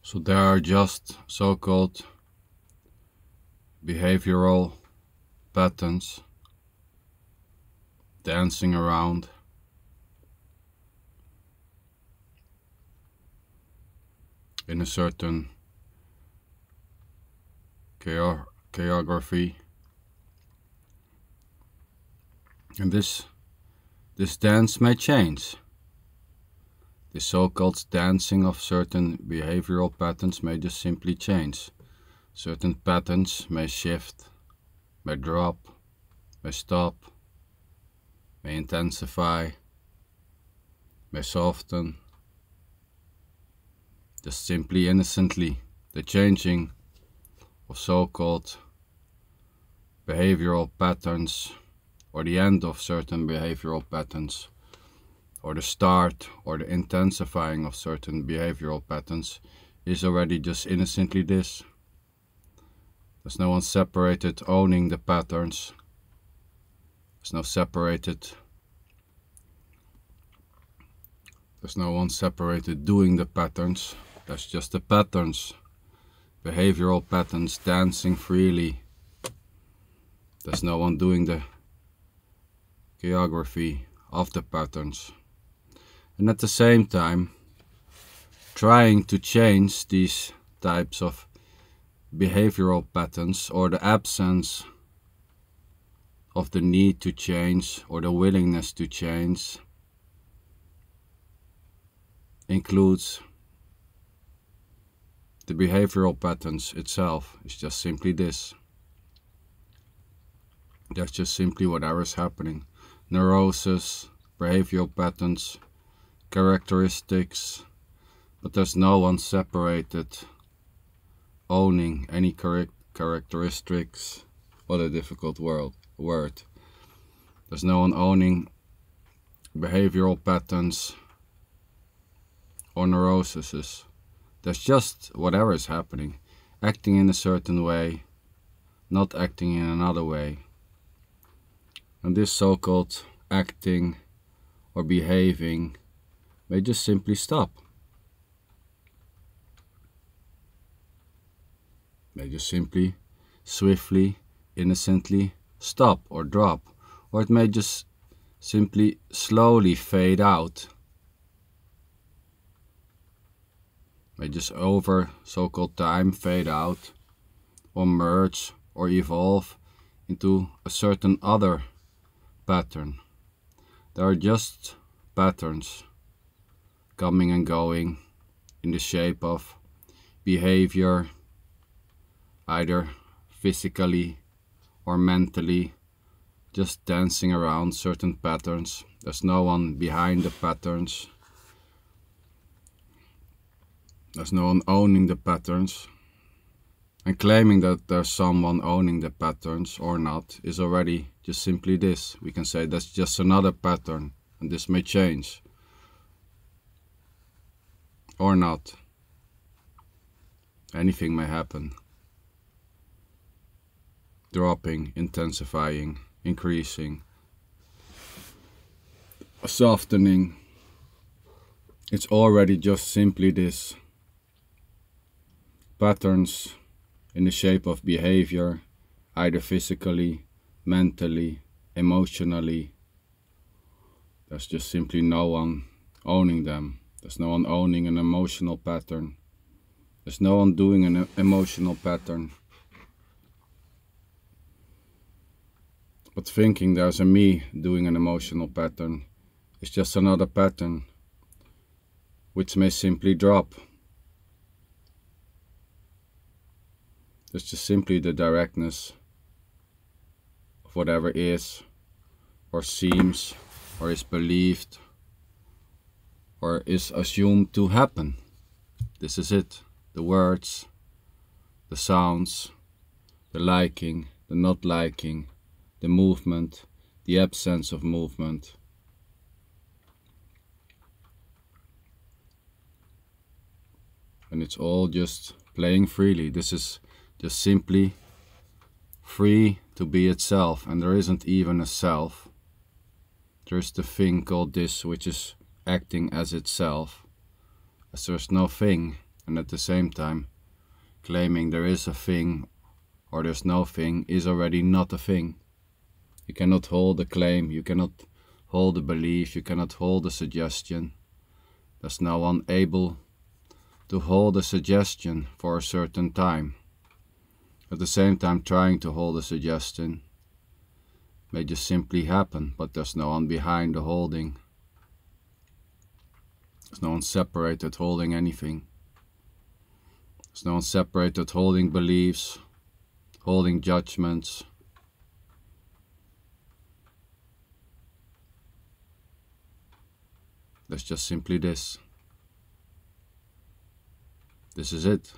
So there are just so-called behavioral patterns dancing around in a certain geography, and this dance may change. The so-called dancing of certain behavioral patterns may just simply change. Certain patterns may shift, may drop, may stop, may intensify, may soften. Just simply innocently, the changing of so-called behavioral patterns, or the end of certain behavioral patterns, or the start or the intensifying of certain behavioral patterns, is already just innocently this. There's no one separated owning the patterns. There's no one separated doing the patterns. There's just the patterns, behavioral patterns dancing freely. There's no one doing the geography of the patterns. And at the same time, trying to change these types of behavioral patterns, or the absence of the need to change or the willingness to change, includes the behavioral patterns itself. It's just simply this. That's just simply whatever is happening. Neurosis, behavioral patterns, characteristics, but there's no one separated owning any characteristics. What a difficult word. There's no one owning behavioral patterns or neuroses. There's just whatever is happening, acting in a certain way, not acting in another way. And this so-called acting or behaving may just simply stop. May just simply, swiftly, innocently stop or drop. Or it may just simply slowly fade out. May just over so-called time fade out, or merge or evolve into a certain other pattern. There are just patterns coming and going in the shape of behavior, either physically or mentally, just dancing around certain patterns. There's no one behind the patterns. There's no one owning the patterns. And claiming that there's someone owning the patterns or not is already just simply this. We can say that's just another pattern, and this may change or not. Anything may happen. Dropping, intensifying, increasing, softening. It's already just simply this. Patterns in the shape of behavior, either physically, mentally, emotionally. There's just simply no one owning them. There's no one owning an emotional pattern. There's no one doing an emotional pattern. But thinking there's a me doing an emotional pattern is just another pattern which may simply drop. It's just simply the directness of whatever is, or seems, or is believed, or is assumed to happen. This is it. The words, the sounds, the liking, the not liking, the movement, the absence of movement. And it's all just playing freely. This is just simply free to be itself, and there isn't even a self. There's the thing called this, which is acting as itself. As there's no thing, And at the same time, claiming there is a thing or there's no thing is already not a thing. You cannot hold a claim, you cannot hold a belief, you cannot hold a suggestion. There's no one able to hold a suggestion for a certain time. At the same time, trying to hold a suggestion may just simply happen, but there's no one behind the holding. There's no one separated holding anything. There's no one separated holding beliefs, holding judgments. There's just simply this. This is it.